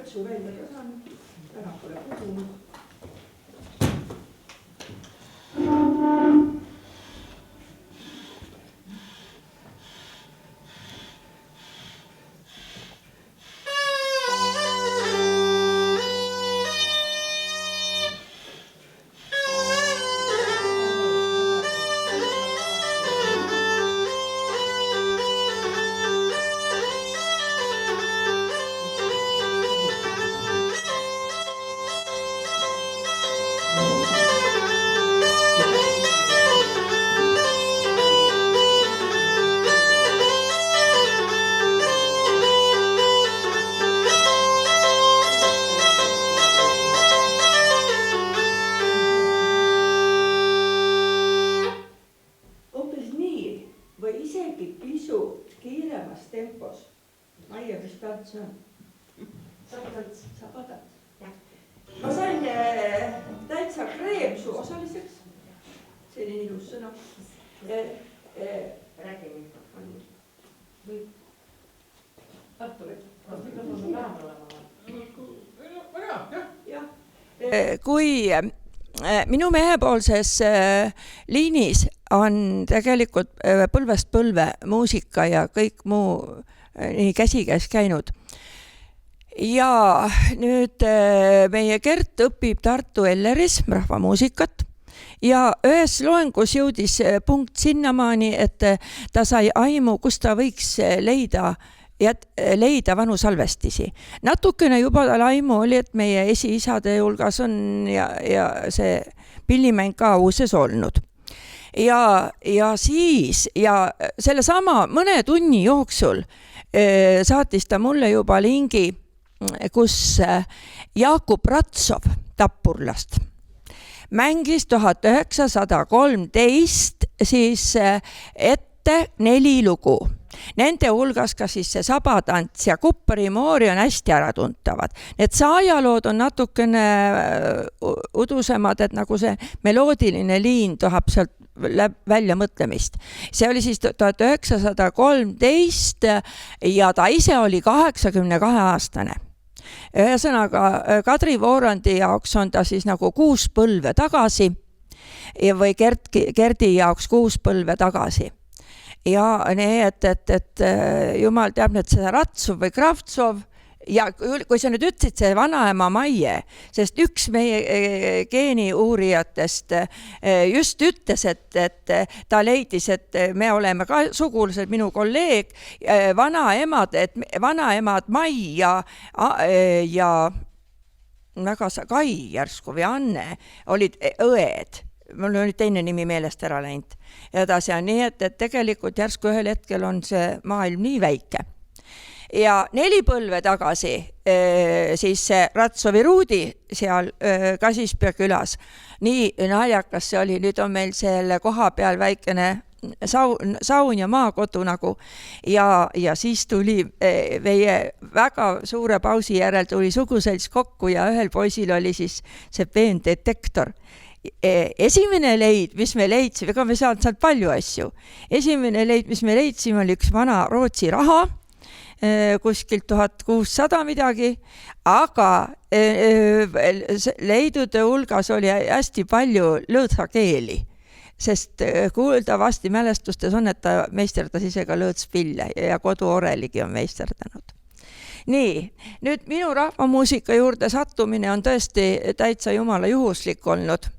lõksu välja pesan. Täna pole puhunud. Ma sain täitsa kreemsu osaliseks. Selline ilus sõna. Räägime. Kui minu mehepoolses liinis on tegelikult põlvest põlve muusika ja kõik muu nii käsikäes käinud. Ja nüüd meie Gert õpib Tartu Elleris rahvamuusikat ja ühes loengus jõudis punkt sinnamaani, et ta sai aimu, kus ta võiks leida vanu salvestisi. Natukene juba tal aimu oli, et meie esiisade hulgas on ja see pillimäng ka uuses olnud. Ja siis, ja selle sama mõne tunni jooksul saatis ta mulle juba lingi, kus Jakub Ratsov Tappurlast mängis 1913 siis ette 4 lugu. Nende hulgas ka siis see Sabatants ja Kuppari moori on hästi äratuntavad. Need saajalood on natukene udusemad, et nagu see meloodiline liin tahab sealt välja mõtlemist. See oli siis 1913 ja ta ise oli 82-aastane. Ühesõnaga, Kadri Voorandi jaoks on ta siis nagu 6 põlve tagasi või Gerdi jaoks 6 põlve tagasi. Ja nii, et jumal teab nüüd seda Ratsov või Kravtsov ja kui sa nüüd ütlesid see vanaema Maie, sest üks meie geeniuurijatest just ütles, et ta leidis, et me oleme ka sugulased, minu kolleeg, vanaemad Mai ja väga Kai järsku või Anne olid õed. Mul oli teine nimi meelest ära läinud. Ja edasi on nii, et tegelikult järsku ühel hetkel on see maailm nii väike. Ja 4 põlve tagasi siis Ratsovi Ruudi seal Kasispea külas. Nii naljakas see oli, nüüd on meil selle koha peal väikene saun ja maakodu nagu ja siis tuli meie väga suure pausi järel tuli suguselts kokku ja ühel poisil oli siis see peendetektor. Esimene leid, mis me leidsime, ega me saanud sealt palju asju. Esimene leid, mis me leidsime, oli üks vana Rootsi raha, kuskilt 1600 midagi, aga leidude hulgas oli hästi palju lõõtsakeeli, sest kuuldavasti mälestustes on, et ta meisterdas ise ka lõõtspille ja koduoreligi on meisterdanud. Nii, nüüd minu rahvamuusika juurde sattumine on tõesti täitsa jumala juhuslik olnud,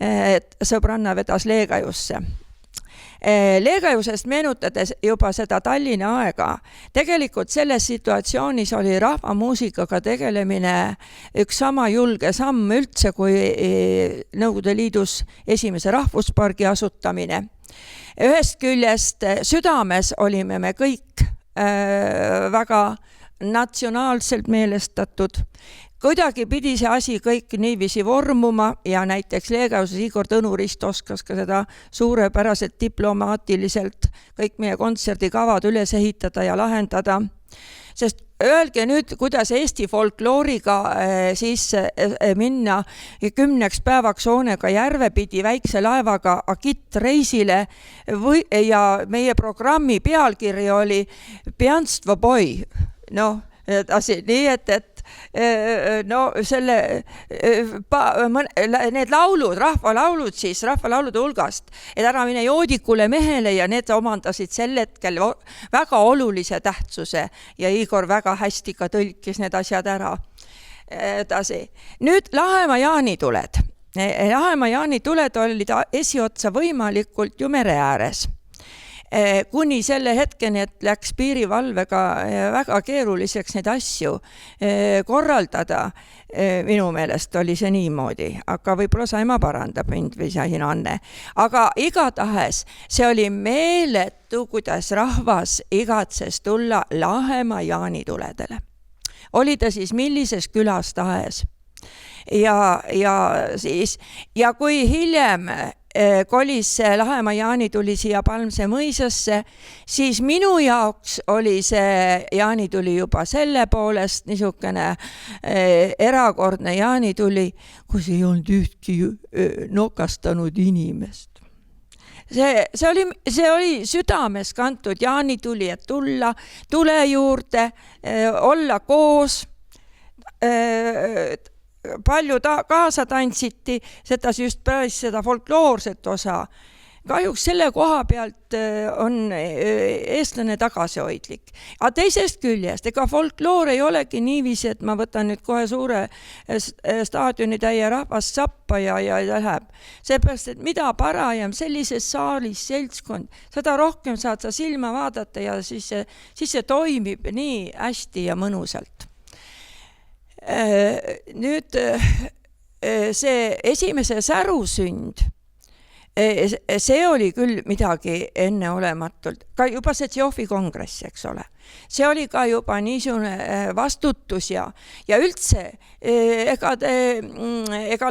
et sõbranna vedas Leegajusse. Leegajusest meenutades juba seda Tallinna aega, tegelikult selles situatsioonis oli rahvamuusikaga tegelemine üks sama julge samm üldse kui Nõukogude Liidus esimese rahvuspargi asutamine. Ühest küljest südames olime me kõik väga natsionaalselt meelestatud. Kuidagi pidi see asi kõik niiviisi vormuma ja näiteks Leegajuses Igor Tõnurist oskas ka seda suurepäraselt diplomaatiliselt kõik meie kontserdikavad üles ehitada ja lahendada. Sest öelge nüüd, kuidas Eesti folklooriga siis minna 10 päevaks Oonega järve pidi väikse laevaga agittreisile ja meie programmi pealkiri oli Pianstvo boi. Nii et no selle, need laulud, rahvalaulud siis, rahvalaulude hulgast, et ära mine joodikule mehele ja need omandasid sel hetkel väga olulise tähtsuse ja Igor väga hästi ka tõlkis need asjad ära. Edasi. Nüüd Lahemaa jaanituled. Lahemaa jaanituled olid esiotsa võimalikult ju mere ääres. Kuni selle hetkeni, et läks piirivalvega väga keeruliseks neid asju korraldada. Minu meelest oli see niimoodi, aga võib-olla Saima parandab mind või siin Anne. Aga igatahes see oli meeletu, kuidas rahvas igatses tulla Lahemaa jaanituledele. Oli ta siis millises külas tahes. Ja kui hiljem kolis Lahemaa jaanituli siia Palmse mõisasse, siis minu jaoks oli see jaanituli juba selle poolest niisugune erakordne jaanituli, kus ei olnud ühtki nokastanud inimest. See oli südames kantud jaanituli, et tulla tule juurde, olla koos, palju kaasa tantsiti, seda just päris seda folkloorset osa. Kahjuks selle koha pealt on eestlane tagasihoidlik. Aga teisest küljest, ega folkloor ei olegi niiviisi, et ma võtan nüüd kohe suure staadioni täie rahvast sappa ja läheb. Seepärast, et mida parajem sellises saalis seltskond, seda rohkem saad sa silma vaadata ja siis see toimib nii hästi ja mõnusalt. Nüüd see esimese särusünd, see oli küll midagi enneolematult, ka juba see Tsiohvi kongress, eks ole. See oli ka juba niisugune vastutus ja üldse ega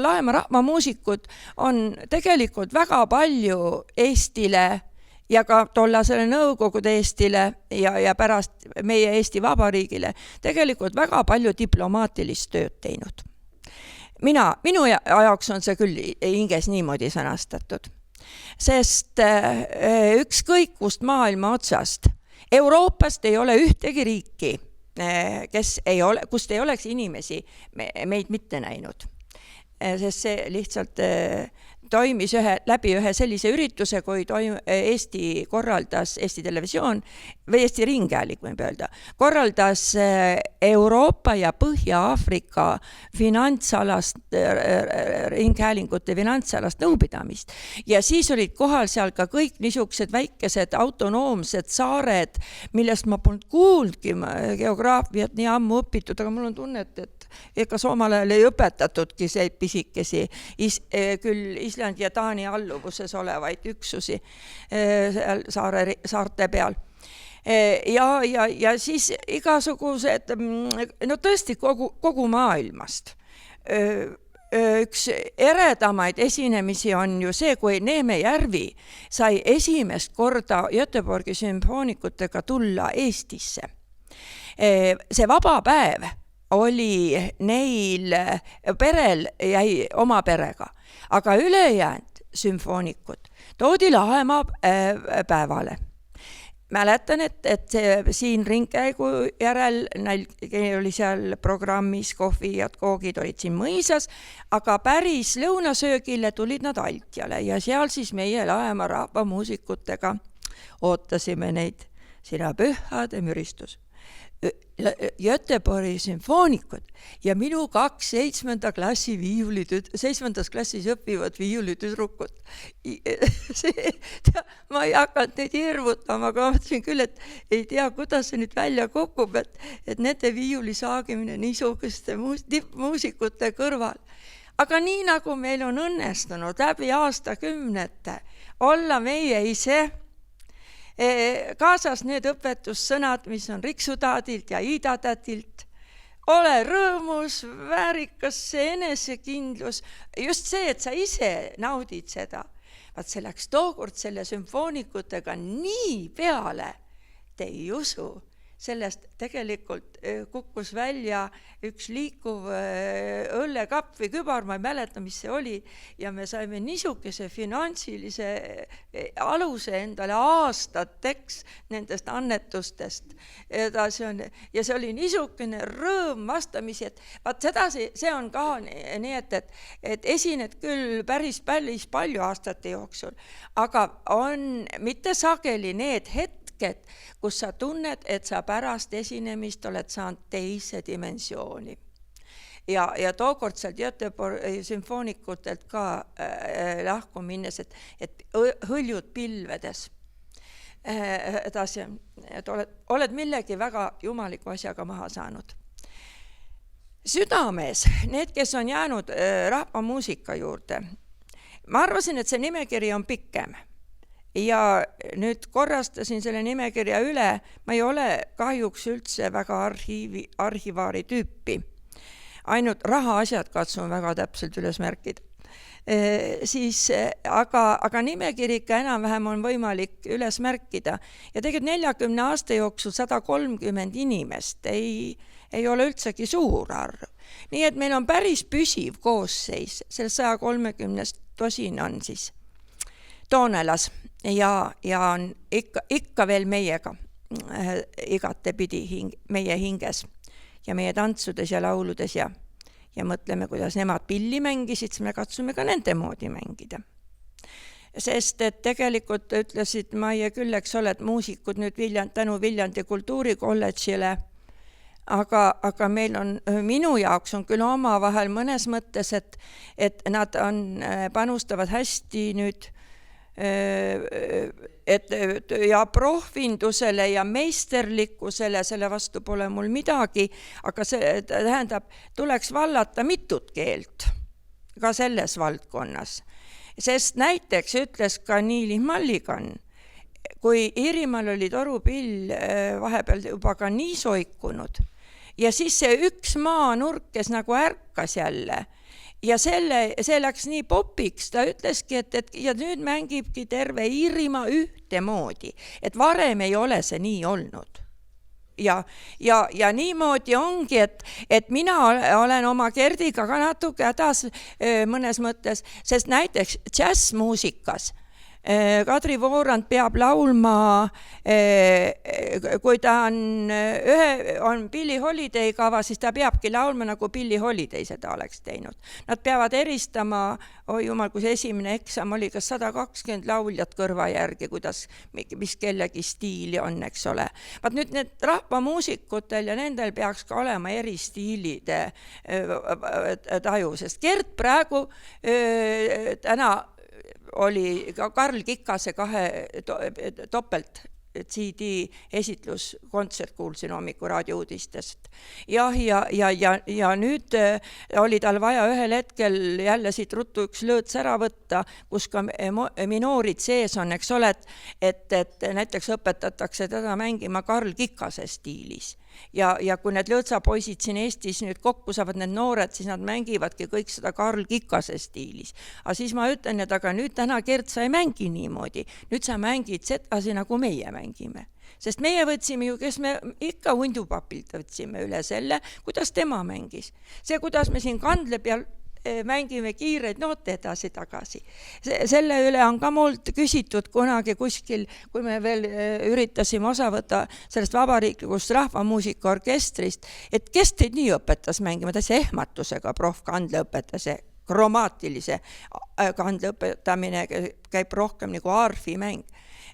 Lahemaa rahvamuusikud on tegelikult väga palju Eestile ja ka tollasele Nõukogude Eestile ja pärast meie Eesti Vabariigile tegelikult väga palju diplomaatilist tööd teinud. Minu ajaks on see küll hinges niimoodi sõnastatud, sest ükskõik kust maailma otsast, Euroopast ei ole ühtegi riiki, kust ei oleks inimesi meid mitte näinud, sest see lihtsalt toimis läbi ühe sellise ürituse, kui Eesti korraldas, Eesti Televisioon või Eesti Ringhääling, võib öelda, korraldas Euroopa ja Põhja-Aafrika ringhäälingute finantsalast nõupidamist. Ja siis olid kohal seal ka kõik niisugused väikesed autonoomsed saared, millest ma polnud kuuldki geograafiat nii ammu õpitud, aga mul on tunnet, et ega omal ajal ei õpetatudki see pisikesi, küll Islandi ja Taani alluvuses olevaid üksusi saarte peal. Ja siis igasugused, no tõesti kogu maailmast. Üks eredamaid esinemisi on ju see, kui Neeme Järvi sai esimest korda Göteborgi sümfoonikutega tulla Eestisse. See vaba päev oli neil perel jäi oma perega, aga ülejäänud sümfoonikud toodi Lahemaa päevale. Mäletan, et siin ringkäigu järel neil oli seal programmis kohvijad, koogid olid siin mõisas, aga päris lõunasöögile tulid nad Altjale ja seal siis meie Lahemaa rahvamuusikutega ootasime neid. Sina pühade müristus. Göteborgi sümfoonikud ja minu 2 7. klassis õppivad viiulitüdrukud. Ma ei hakanud neid hirmutama, aga ma mõtlesin küll, et ei tea, kuidas see nüüd välja kukub, et nende viiuli saagimine niisuguste tippmuusikute kõrval. Aga nii nagu meil on õnnestunud läbi aastakümnete olla meie ise, kaasas need õpetussõnad, mis on Riksudaadilt ja Iidatätilt. Ole rõõmus, väärikas see enesekindlus, just see, et sa ise naudid seda. Vaat see läks tookord selle sümfoonikutega nii peale, te ei usu. sellest tegelikult kukkus välja üks liikuv õllekapp või kübar, ma ei mäleta, mis see oli, ja me saime niisuguse finantsilise aluse endale aastateks nendest annetustest. Ja see oli niisugune rõõm vastamisi, et vaat sedasi, see on ka nii, et esined küll päris palju aastate jooksul, aga on mitte sageli need kus sa tunned, et sa pärast esinemist oled saanud teise dimensiooni. Ja tookord sealt Göteborgi sümfoonikutelt ka lahku minnes, et hõljud pilvedes. Edasi, et oled millegi väga jumaliku asjaga maha saanud. Südames, need, kes on jäänud rahvamuusika juurde, ma arvasin, et see nimekiri on pikem. Ja nüüd korrastasin selle nimekirja üle, ma ei ole kahjuks üldse väga arhivaari tüüpi. Ainult rahaasjad katsun väga täpselt üles märkida. Aga nimekiri ikka enam-vähem on võimalik üles märkida. Ja tegelikult 40 aasta jooksul 130 inimest ei ole üldsegi suur arv. Nii et meil on päris püsiv koosseis, sellest 130 tosin on siis Toonelas ja on ikka veel meiega igatepidi meie hinges ja meie tantsudes ja lauludes ja mõtleme, kuidas nemad pilli mängisid, siis me katsume ka nende moodi mängida. Sest et tegelikult ütlesid Maie küll, eks ole, et muusikud nüüd tänu Viljandi kultuurikolledžile, aga meil on, minu jaoks on küll omavahel mõnes mõttes, et nad panustavad hästi nüüd ja prohvindusele ja meisterlikkusele, selle vastu pole mul midagi, aga see tähendab, tuleks vallata mitut keelt ka selles valdkonnas. Sest näiteks ütles ka Niili Malligan, kui Iirimaal oli torupill vahepeal juba ka nii soikunud ja siis see üks maanurk, kes nagu ärkas jälle, ja see läks nii popiks, ta ütleski, et ja nüüd mängibki terve Iirimaa ühtemoodi, et varem ei ole see nii olnud. Ja niimoodi ongi, et mina olen oma Gerdiga ka natuke hädas mõnes mõttes, sest näiteks džässmuusikas Kadri Voorand peab laulma, kui ta on Billie Holiday kava, siis ta peabki laulma, nagu Billie Holiday seda oleks teinud. Nad peavad eristama, oi jumal, kui see esimene eksam oli, kas 120 lauljat kõrva järgi, mis kellegi stiili on, eks ole. Vaat nüüd need rahvamuusikutel ja nendel peaks ka olema eri stiilide taju, sest Gert praegu täna oli ka Karl Kikase 2 topelt CD esitluskontsert, kuulsin hommiku raadiouudistest. Ja nüüd oli tal vaja ühel hetkel jälle siit ruttu üks lõõts ära võtta, kus ka minoorid sees on, eks ole, et näiteks õpetatakse teda mängima Karl Kikase stiilis. Ja kui need lõõtsapoisid siin Eestis nüüd kokku saavad, need noored, siis nad mängivadki kõik seda Karl Kikase stiilis. Aga siis ma ütlen, et aga nüüd täna Gert, sa ei mängi niimoodi. Nüüd sa mängid sedasi, nagu meie mängime. Sest meie võtsime ju, kes me ikka hundupapilt võtsime üle selle, kuidas tema mängis. See, kuidas me siin kandle peal mängime kiireid noote edasi-tagasi. Selle üle on ka mult küsitud kunagi kuskil, kui me veel üritasime osa võtta sellest vabariiklikust rahvamuusika orkestrist, et kes teid nii õpetas mängima, täitsa ehmatusega prof kandleõpetase, kromaatilise kandleõpetamine käib rohkem nagu arfi mäng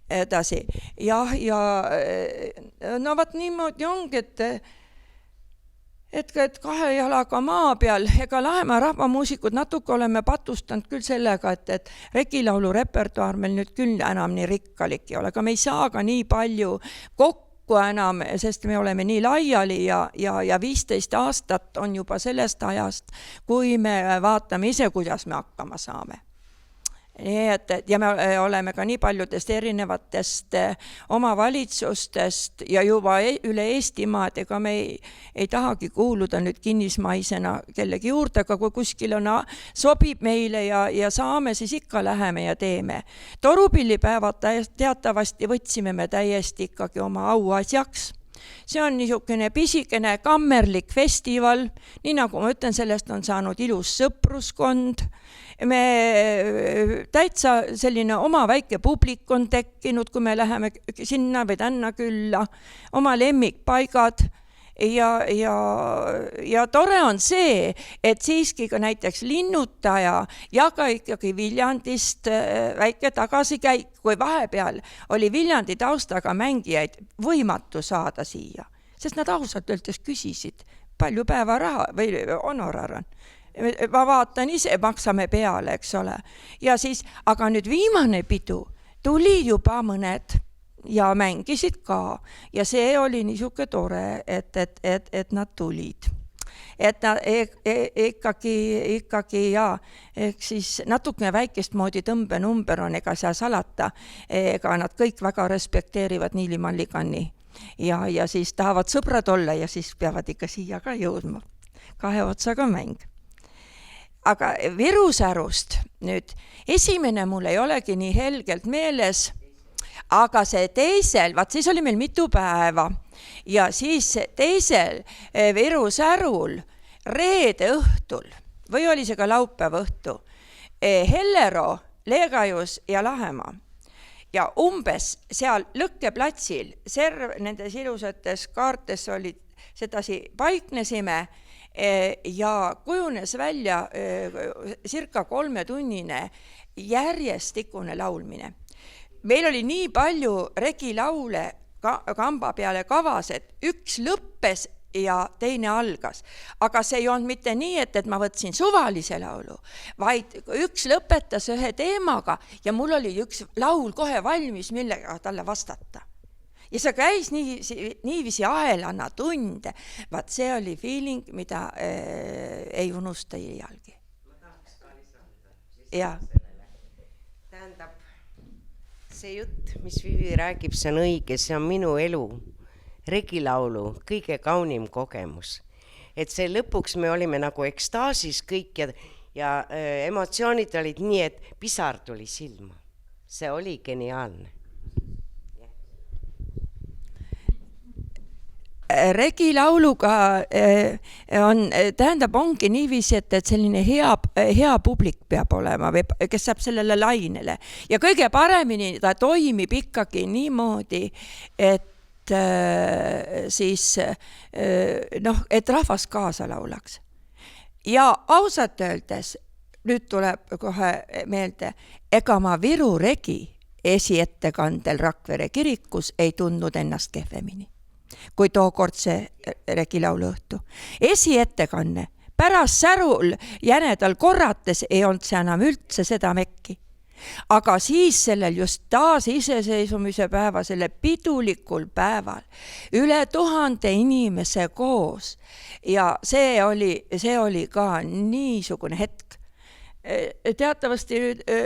edasi. Ja no vaat niimoodi ongi, et 2 jalaga maa peal, ega Lahemaa rahvamuusikud natuke oleme patustanud küll sellega, et regilaulu repertuaar meil nüüd küll enam nii rikkalik ei ole, aga me ei saa ka nii palju kokku enam, sest me oleme nii laiali ja 15 aastat on juba sellest ajast, kui me vaatame ise, kuidas me hakkama saame. Ja me oleme ka nii paljudest erinevatest omavalitsustest ja juba üle Eestimaad, ega me ei tahagi kuuluda nüüd kinnismaisena kellegi juurde, aga kui kuskil sobib meile ja saame, siis ikka läheme ja teeme. Torupillipäevad teatavasti võtsime me täiesti ikkagi oma auasjaks. See on niisugune pisikene kammerlik festival, nii nagu ma ütlen, sellest on saanud ilus sõpruskond. Me täitsa selline oma väike publik on tekkinud, kui me läheme sinna või tänna külla, oma lemmikpaigad. Ja tore on see, et siiski ka näiteks linnutaja ja ka ikkagi Viljandist väike tagasikäik, kui vahepeal oli Viljandi taustaga mängijaid võimatu saada siia, sest nad ausalt öeldes küsisid, palju päevaraha või honorar on. Ma vaatan ise, maksame peale, eks ole. Ja siis, aga nüüd viimane pidu tuli juba mõned ja mängisid ka. Ja see oli niisugune tore, et nad tulid. Et nad ikkagi ja, siis natukene väikest moodi tõmbenumber on, ega seal salata, ega nad kõik väga respekteerivad Niilimann Ligani. Ja siis tahavad sõbrad olla ja siis peavad ikka siia ka jõudma. 2 otsaga mäng. Aga Viru särust nüüd, esimene mul ei olegi nii helgelt meeles, aga see teisel, vaat siis oli meil mitu päeva ja siis teisel Viru särul reede õhtul või oli see ka laupäeva õhtu, Hellero, Leegajus ja Lahemaa. Ja umbes seal Lõkkeplatsil, nendes ilusates kaartes olid, sedasi paiknesime ja kujunes välja circa 3-tunnine järjestikune laulmine. Meil oli nii palju regilaule kamba peale kavas, et üks lõppes ja teine algas. Aga see ei olnud mitte nii, et ma võtsin suvalise laulu, vaid üks lõpetas ühe teemaga ja mul oli üks laul kohe valmis, millega talle vastata. Ja see käis niiviisi aelana tunde. Vaat see oli feeling, mida ei unusta iialgi. Ma tahaks ka lisada. Ja. Tähendab, see jutt, mis Vivi räägib, see on õige, see on minu elu. Regilaulu kõige kaunim kogemus. Et see lõpuks me olime nagu ekstaasis kõik ja emotsioonid olid nii, et pisar tuli silma. See oli geniaalne. Regilauluga ongi niiviisi, et selline hea publik peab olema, kes saab sellele lainele. Ja kõige paremini ta toimib ikkagi niimoodi, et siis et rahvas kaasa laulaks. Ja ausalt öeldes, nüüd tuleb kohe meelde, ega ma Viru regi esiettekandel Rakvere kirikus ei tundnud ennast kehvemini kui tookord see regilaulu õhtu. Esiettekanne, pärast särul jänedal korrates ei olnud see enam üldse seda mekki. Aga siis sellel just taas iseseisvumise päeva, selle pidulikul päeval, üle 1000 inimese koos. Ja see oli ka niisugune hetk. Teatavasti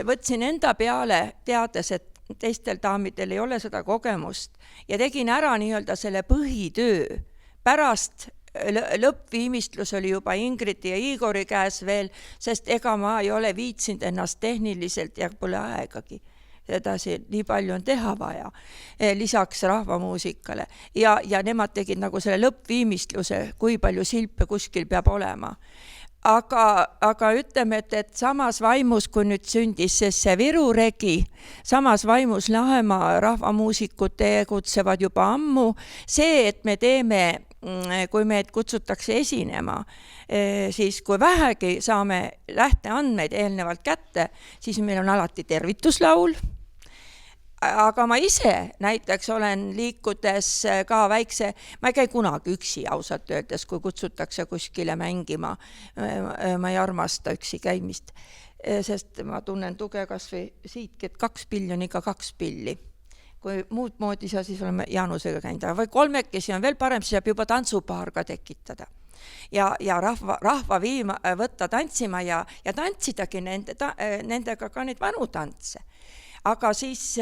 võtsin enda peale, teades, et teistel daamidel ei ole seda kogemust ja tegin ära nii-öelda selle põhitöö. Pärast lõppviimistlus oli juba Ingridi ja Igori käes veel, sest ega ma ei ole viitsinud ennast tehniliselt ja pole aegagi. Edasi nii palju on teha vaja, lisaks rahvamuusikale. Ja nemad tegid nagu selle lõppviimistluse, kui palju silpe kuskil peab olema. Aga ütleme, et samas vaimus, kui nüüd sündis see Viru regi, samas vaimus Lahemaa rahvamuusikud tegutsevad juba ammu. See, et me teeme, kui meid kutsutakse esinema, siis kui vähegi saame lähteandmeid eelnevalt kätte, siis meil on alati tervituslaul. Aga ma ise näiteks olen liikudes ka väikse, ma ei käi kunagi üksi ausalt öeldes, kui kutsutakse kuskile mängima. Ma ei armasta üksi käimist, sest ma tunnen tuge kas või siitki, et 2 piljoniga 2 pilli. Kui muud moodi sa siis oleme Jaanusega käinud, või 3 on veel parem, siis saab juba tantsupaar ka tekitada. Ja rahva viima, võtta tantsima ja tantsidagi nendega ka neid vanu tantse. Aga siis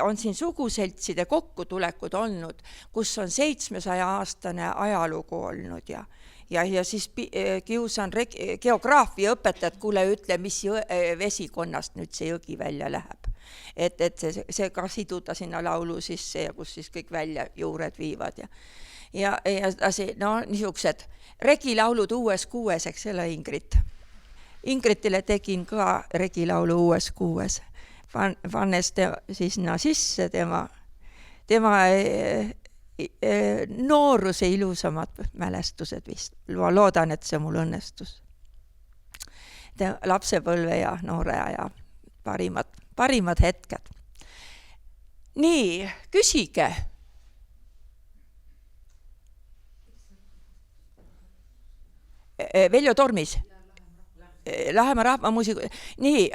on siin suguseltside kokkutulekud olnud, kus on 700-aastane ajalugu olnud ja siis kiusan geograafia õpetajat, kuule ütle, mis vesikonnast nüüd see jõgi välja läheb. et see ka siduda sinna laulu sisse ja kus siis kõik välja juured viivad ja edasi, no niisugused regilaulud uues kuues, eks selle Ingritile tegin ka regilaulu uues kuues, pannes sinna sisse tema nooruse ilusamad mälestused vist. Ma loodan, et see mul õnnestus. Lapsepõlve ja noore aja parimad hetked. Nii, küsige. Veljo Tormis. Läheme rahvamuusika. Nii,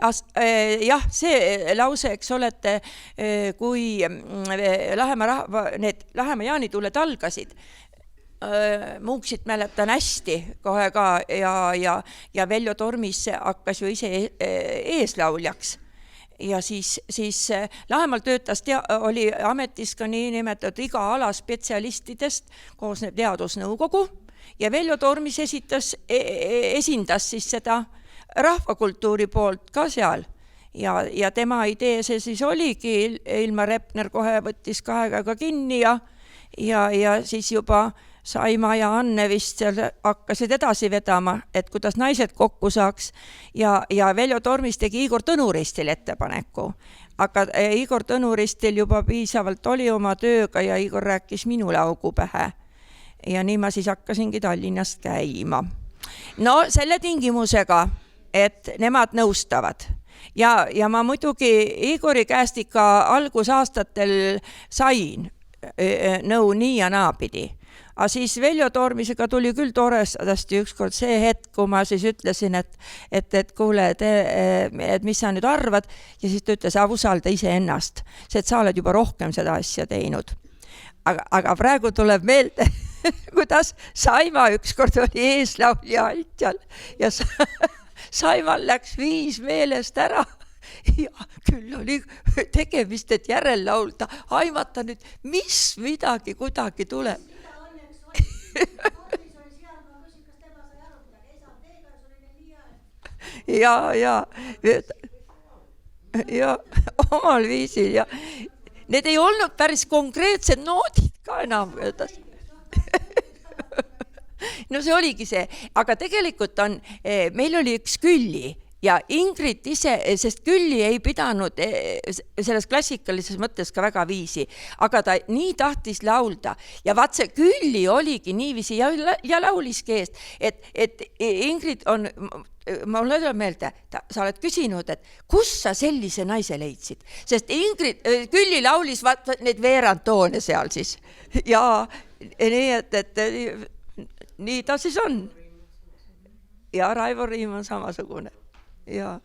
jah, see lause, eks olete, kui Läheme jaanituled algasid, Muuksit mäletan hästi kohe ka ja Veljo Tormis hakkas ju ise eeslauljaks. Ja siis Lähemal töötas, oli ametis ka nii nimetatud iga ala spetsialistidest koosnev teadusnõukogu ja Veljo Tormis esindas siis seda rahvakultuuri poolt ka seal ja tema idee see siis oligi, Ilmar Repner kohe võttis kahega kinni ja siis juba Saima ja Anne vist seal hakkasid edasi vedama, et kuidas naised kokku saaks ja Veljo Tormis tegi Igor Tõnuristil ettepaneku, aga Igor Tõnuristil juba piisavalt oli oma tööga ja Igor rääkis minule augu pähe ja nii ma siis hakkasingi Tallinnast käima. No selle tingimusega, et nemad nõustavad ja ma muidugi Igori käest ikka algusaastatel sain nõu nii ja naapidi. Aga siis Veljo Tormisega tuli küll toredasti ükskord see hetk, kui ma siis ütlesin, et kuule, et mis sa nüüd arvad ja siis ta ütles, usalda ise ennast, see, et sa oled juba rohkem seda asja teinud. Aga praegu tuleb meelde, kuidas Saima ükskord oli eeslaulja altjal ja Saimal läks 5 meelest ära ja küll oli tegemist, et järel laulda, aimata nüüd, mis midagi kuidagi tuleb. Ja omal viisil ja need ei olnud päris konkreetsed noodid ka enam. No see oligi see, aga tegelikult meil oli üks Külli ja Ingrid ise, sest Külli ei pidanud selles klassikalises mõttes ka väga viisi, aga ta nii tahtis laulda ja vaat see Külli oligi niiviisi ja lauliski eest, et Ingrid on, ma olen meelde, sa oled küsinud, et kus sa sellise naise leidsid, sest Külli laulis need veerandtoone seal siis ja nii, et nii ta siis on ja Raivo Riim on samasugune. Ja.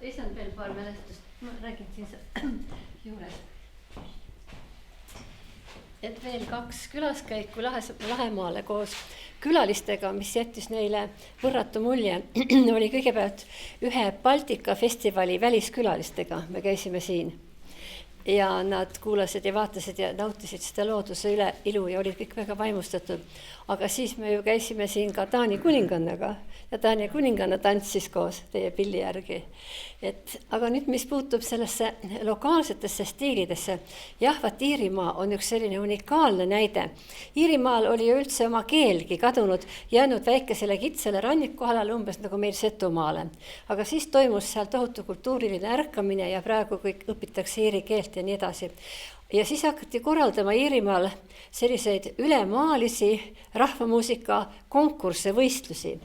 Lisan veel paar mälestust, ma räägin siin juures. Et veel 2 külaskäiku Lahemaale koos külalistega, mis jättis neile võrratu mulje, oli kõigepealt ühe Baltika festivali väliskülalistega, me käisime siin. Ja nad kuulasid ja vaatasid ja nautisid seda looduse ilu ja olid kõik väga vaimustatud. Aga siis me ju käisime siin ka Taani kuningannaga ja Taani kuninganna tantsis koos teie pilli järgi. Aga nüüd, mis puutub sellesse lokaalsetesse stiilidesse, jah, vaat Iirimaa on üks selline unikaalne näide. Iirimaal oli ju üldse oma keelgi kadunud, jäänud väikesele kitsale rannikualale umbes nagu meil Setumaale. Aga siis toimus seal tohutu kultuuriline ärkamine ja praegu kõik õpitakse iiri keelt ja nii edasi. Ja siis hakati korraldama Iirimaal selliseid ülemaalisi rahvamuusika konkursse võistlusi.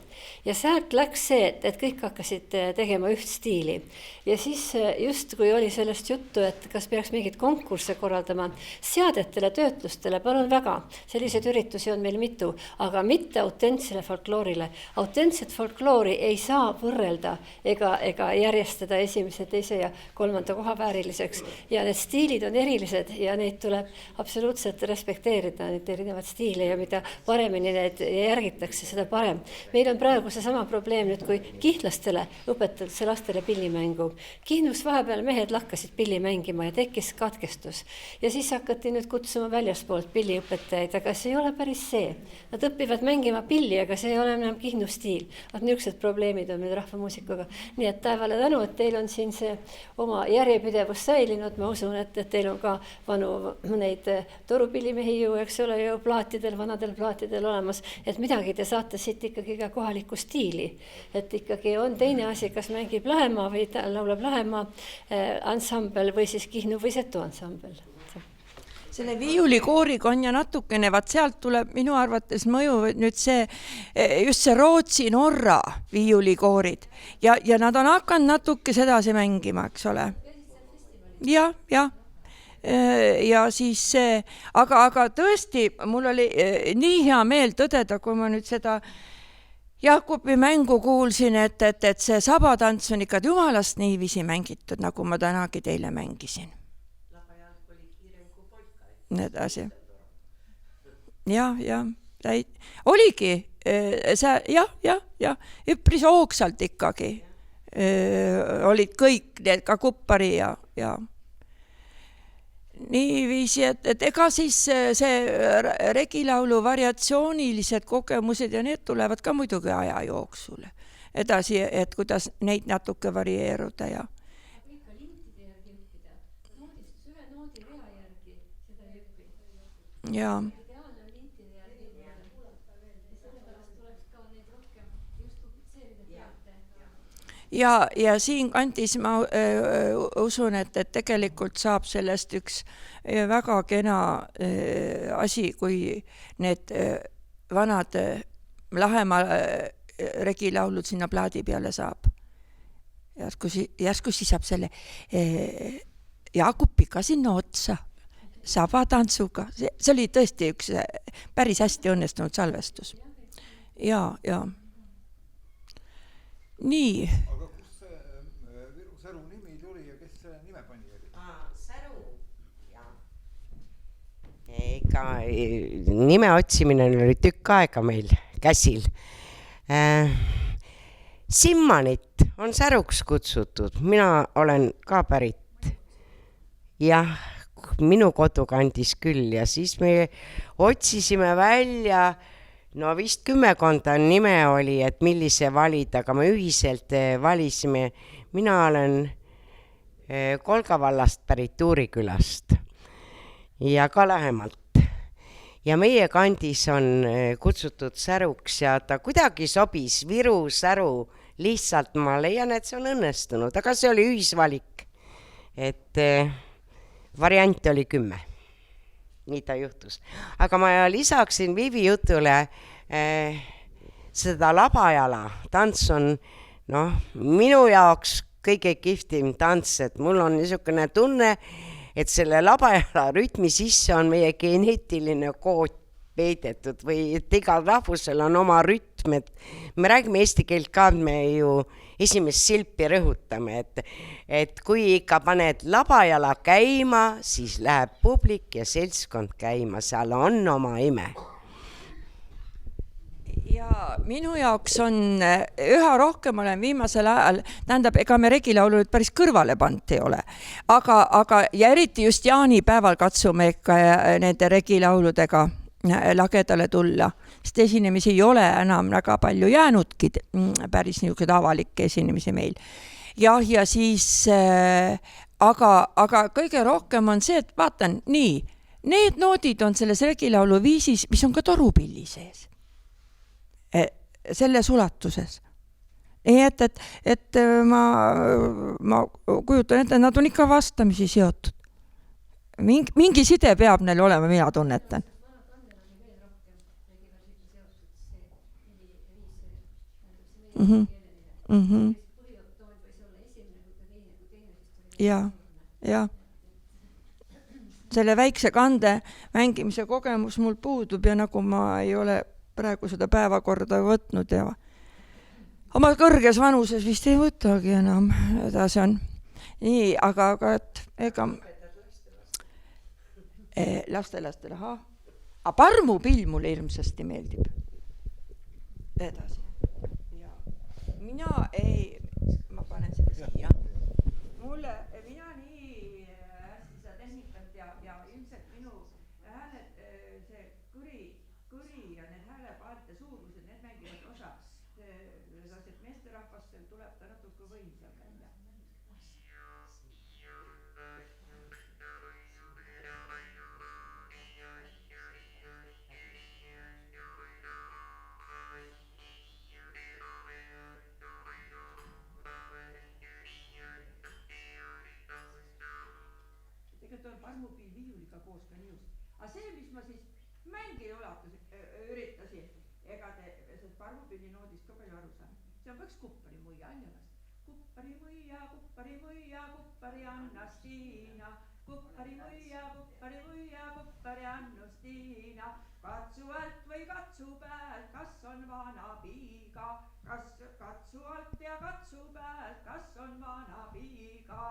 Ja sealt läks see, et kõik hakkasid tegema üht stiili. Ja siis just kui oli sellest juttu, et kas peaks mingid konkursse korraldama seadetele, töötlustele, palun väga. Selliseid üritusi on meil mitu, aga mitte autentsele folkloorile. Autentset folkloori ei saa võrrelda ega järjestada esimese, teise ja 3. koha vääriliseks. Ja need stiilid on erilised ja neid tuleb absoluutselt respekteerida, neid erinevaid stiile ja mida paremini need järgitakse, seda parem. Meil on praegu seesama probleem nüüd, kui kihnlastele õpetatakse lastele pillimängu. Kihnus vahepeal mehed lakkasid pilli mängima ja tekkis katkestus. Ja siis hakati nüüd kutsuma väljaspoolt pilliõpetajaid, aga see ei ole päris see. Nad õpivad mängima pilli, aga see ei ole enam Kihnu stiil. Niisugused probleemid on meil rahvamuusikaga. Nii et taevale tänu, et teil on siin see oma järjepidevus säilinud. Ma usun, et teil on ka vanu neid torupillimehi ju, eks ole, ju plaatidel, vanadel plaatidel olemas. Et midagi te saate siit ikkagi ka kohalikku stiili. Et ikkagi on teine asi, kas mängib Lahemaa või laulab Lahemaa ansambel või siis Kihnu või Setu ansambel. Selle viiulikooriga on ja natukene, vaat sealt tuleb minu arvates mõju nüüd see, just see Rootsi, Norra viiulikoorid ja nad on hakanud natuke sedasi mängima, eks ole. Ja. Ja siis see, aga tõesti, mul oli nii hea meel tõdeda, kui ma nüüd seda Jakobi mängu kuulsin, et see sabatants on ikka jumalast niiviisi mängitud, nagu ma tänagi teile mängisin. Need asi. Ja. Oligi, üpris hoogsalt ikkagi. Olid kõik need ka kuppari ja niiviisi, et ega siis see regilaulu variatsioonilised kogemused ja need tulevad ka muidugi aja jooksule. Edasi, et kuidas neid natuke varieeruda ja ja. Ja siin kantis ma usun, et tegelikult saab sellest üks väga kena asi, kui need vanad Lahemaa regilaulud sinna plaadi peale saab. Järsku siis saab selle Jaakopiga sinna otsa. Sabatantsuga. See oli tõesti üks päris hästi õnnestunud salvestus. Ja. Nii. Aga kus see Viru Säru nimi tuli ja kes see nime pani? Säru, jah. Ega nime otsimine oli tükk aega meil käsil. Simmanit on Säruks kutsutud. Mina olen ka pärit. Jah. Minu kodukandis küll ja siis me otsisime välja, no vist 10 nime oli, et millise valida, aga me ühiselt valisime. Mina olen Kolga vallast pärit Uurikülast ja ka lähemalt. Ja meie kandis on kutsutud Säruks ja ta kuidagi sobis Viru Säru, lihtsalt ma leian, et see on õnnestunud, aga see oli ühisvalik, et variant oli 10. Nii ta juhtus. Aga ma lisaksin Vivi jutule seda labajala. Tants on minu jaoks kõige kihvtim tants, et mul on niisugune tunne, et selle labajala rütmi sisse on meie geneetiline kood peidetud või et igal rahvusel on oma rütm, et me räägime eesti keelt ka, me ju esimest silpi rõhutame, et kui ikka paned labajala käima, siis läheb publik ja seltskond käima, seal on oma ime. Ja minu jaoks on üha rohkem olen viimasel ajal, tähendab, ega me regilaulu päris kõrvale pant ei ole, aga ja eriti just jaanipäeval katsume ikka nende regilauludega lagedale tulla, sest esinemisi ei ole enam väga palju jäänudki, päris niisugused avalikke esinemisi meil. Ja siis, aga kõige rohkem on see, et vaatan, nii, need noodid on selles regilaulu viisis, mis on ka torupilli sees. Selles ulatuses. Et ma kujutan ette, nad on ikka vastamisi seotud. Mingi side peab neil olema, mina tunnetan. Ja. Selle väikse kande mängimise kogemus mul puudub ja nagu ma ei ole praegu seda päevakorda võtnud ja oma kõrges vanuses vist ei võtagi enam, edasi on. Nii, aga et ega Lastelastele, aga parmupill mulle hirmsasti meeldib. Edasi. Ja mina ei, ma panen seda siia. Mulle, mina nii hästi seda tehnikat ja ilmselt minu hääled, see kõri ja need häälepaarte suurused, need mängivad osa. Et meesterahvastel tuleb ta natuke võimsam välja. Tegelikult on parmupill viiuliga koos ka nius. Aga see, mis ma siis mängi üritasin, ega te sellest parmupilli noodist ka palju aru saan. See on üks kupparimuia Aljalast. Kupparimuia, kuppari Anna-Stiina. Kupparimuia, kuppari Annu-Stiina. Katsu alt või katsu pealt, kas on vana piiga. Katsu alt ja katsu pealt, kas on vana piiga.